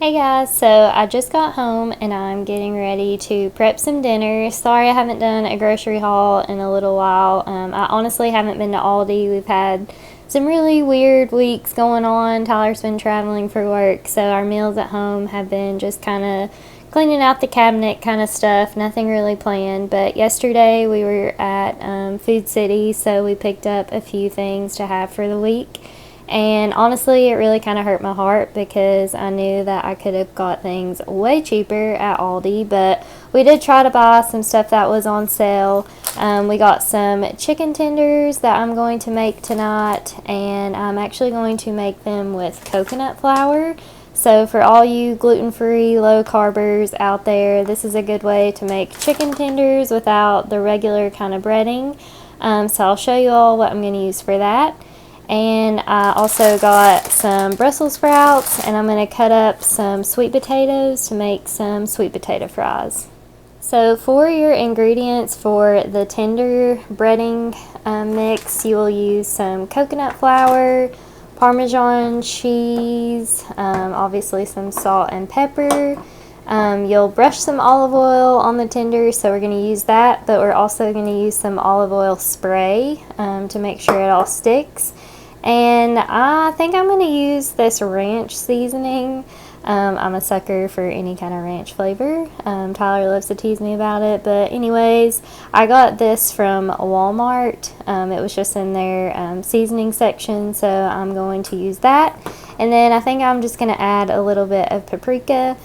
Hey guys, so I just got home and I'm getting ready to prep some dinner. Sorry I haven't done a grocery haul in a little while. I honestly haven't been to Aldi. We've had some really weird weeks going on. Tyler's been traveling for work, so our meals at home have been just kind of cleaning out the cabinet kind of stuff. Nothing really planned, but yesterday we were at Food City, so we picked up a few things to have for the week. And honestly, it really kind of hurt my heart because I knew that I could have got things way cheaper at Aldi, but we did try to buy some stuff that was on sale. We got some chicken tenders that I'm going to make tonight, and I'm actually going to make them with coconut flour. So for all you gluten-free, low-carbers out there, this is a good way to make chicken tenders without the regular kind of breading. So I'll show you all what I'm going to use for that. And I also got some Brussels sprouts, and I'm going to cut up some sweet potatoes to make some sweet potato fries. So for your ingredients for the tender breading mix, you will use some coconut flour, Parmesan cheese, obviously some salt and pepper. You'll brush some olive oil on the tender, so we're going to use that, but we're also going to use some olive oil spray to make sure it all sticks. And I think I'm going to use this ranch seasoning. I'm a sucker for any kind of ranch flavor. Tyler loves to tease me about it. But anyways, I got this from Walmart. It was just in their seasoning section, so I'm going to use that. And then I think I'm just going to add a little bit of paprika.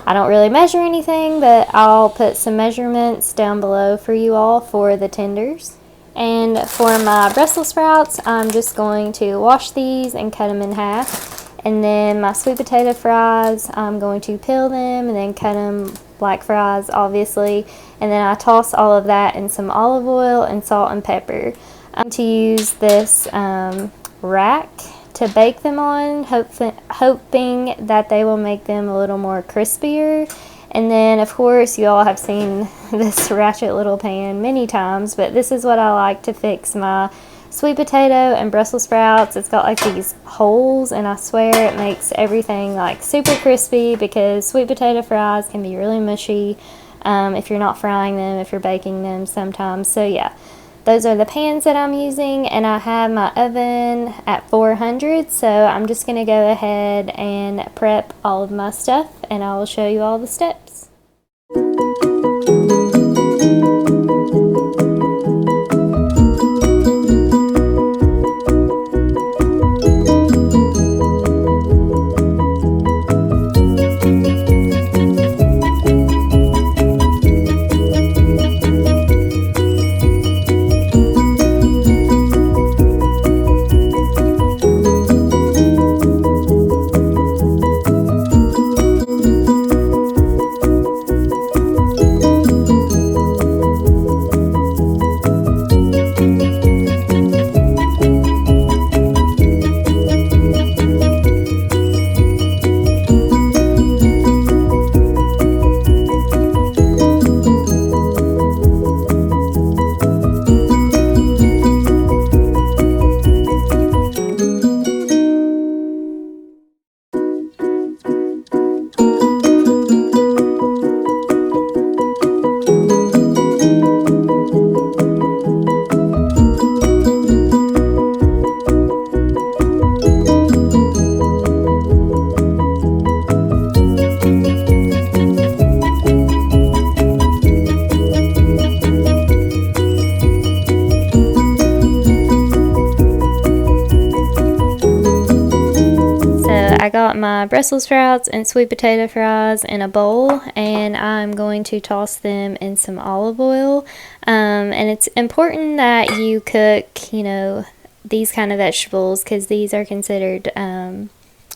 I don't really measure anything, but I'll put some measurements down below for you all for the tenders. And for my Brussels sprouts, I'm just going to wash these and cut them in half. And then my sweet potato fries, I'm going to peel them and then cut them like fries, obviously. And then I toss all of that in some olive oil and salt and pepper. I'm going to use this rack to bake them on, hoping that they will make them a little more crispier. And then, of course, you all have seen this ratchet little pan many times, but this is what I like to fix my sweet potato and Brussels sprouts. It's got like these holes, and I swear it makes everything like super crispy because sweet potato fries can be really mushy if you're not frying them, if you're baking them sometimes. So yeah, those are the pans that I'm using, and I have my oven at 400, so I'm just going to go ahead and prep all of my stuff, and I will show you all the steps. I got my Brussels sprouts and sweet potato fries in a bowl, and I'm going to toss them in some olive oil. And it's important that you cook, these kind of vegetables, because these are considered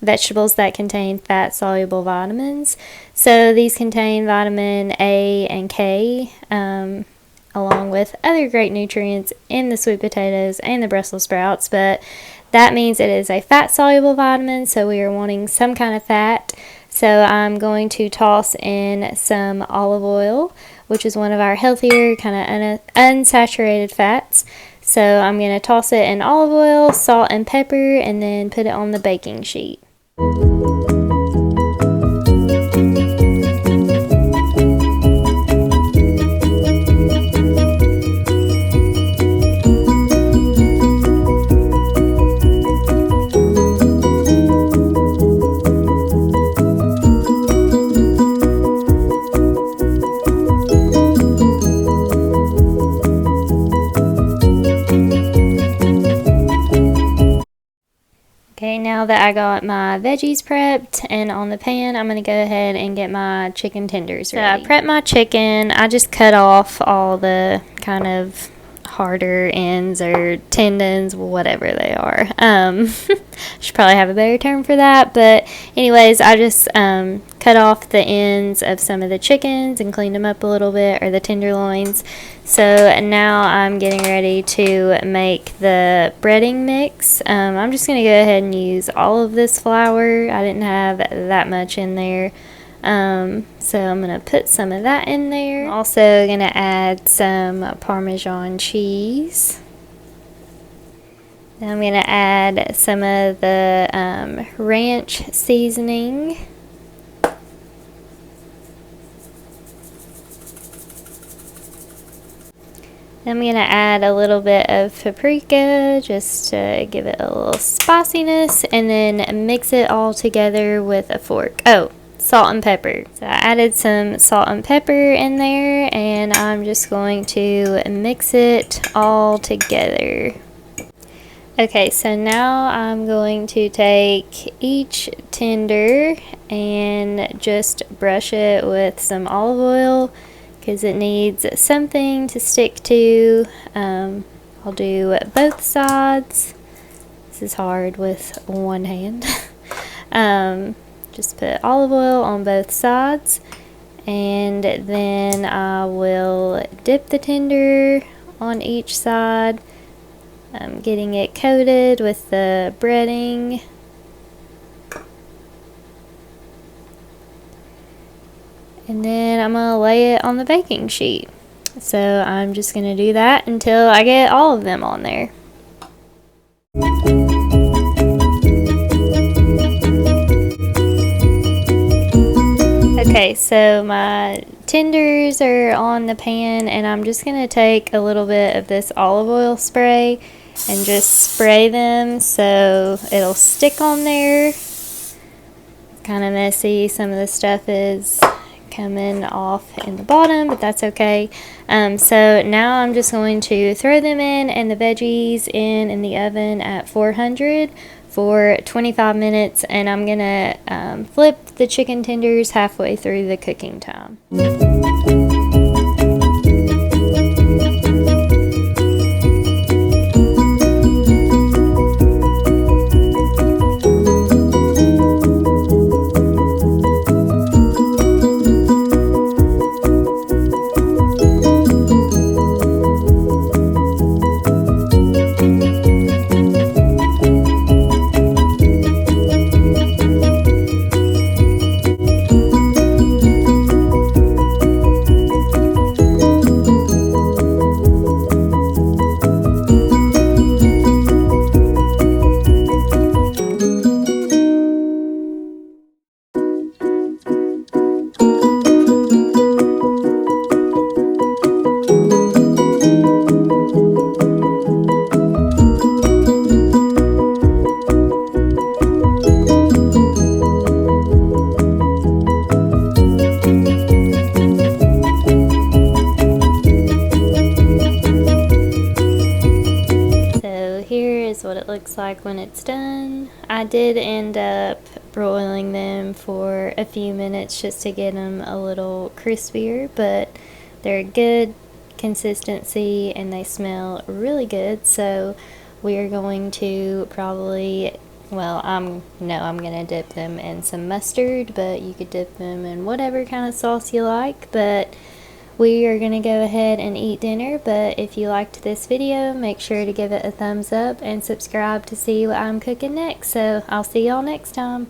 vegetables that contain fat-soluble vitamins. So these contain vitamin A and K, along with other great nutrients in the sweet potatoes and the Brussels sprouts, but that means it is a fat-soluble vitamin, so we are wanting some kind of fat. So I'm going to toss in some olive oil, which is one of our healthier kind of unsaturated fats. So I'm going to toss it in olive oil, salt, and pepper, and then put it on the baking sheet. that I got my veggies prepped and on the pan, I'm going to go ahead and get my chicken tenders ready. So I prepped my chicken. I just cut off all the kind of harder ends or tendons, whatever they are. Should probably have a better term for that, but anyways, I just cut off the ends of some of the chickens and cleaned them up a little bit, or the tenderloins. So now I'm getting ready to make the breading mix. I'm just going to go ahead and use all of this flour. I didn't have that much in there. So I'm going to put some of that in there. I'm also going to add some Parmesan cheese. Then I'm going to add some of the ranch seasoning. I'm going to add a little bit of paprika just to give it a little spiciness, and then mix it all together with a fork. Oh, salt and pepper. So I added some salt and pepper in there, and I'm just going to mix it all together. Okay, so now I'm going to take each tender and just brush it with some olive oil, because it needs something to stick to. I'll do both sides. This is hard with one hand. Just put olive oil on both sides, and then I will dip the tender on each side. I'm getting it coated with the breading. And then I'm going to lay it on the baking sheet. So I'm just going to do that until I get all of them on there. Okay, so my tenders are on the pan, and I'm just going to take a little bit of this olive oil spray and just spray them so it'll stick on there. It's kind of messy. Some of the stuff is coming off in the bottom, but that's okay. So now I'm just going to throw them in, and the veggies in the oven at 400 for 25 minutes, and I'm gonna flip the chicken tenders halfway through the cooking time. What it looks like when it's done. I did end up broiling them for a few minutes just to get them a little crispier, but they're good consistency and they smell really good. So we are going to probably, well, I'm gonna dip them in some mustard, but you could dip them in whatever kind of sauce you like. But we are going to go ahead and eat dinner, but if you liked this video, make sure to give it a thumbs up and subscribe to see what I'm cooking next. So I'll see y'all next time.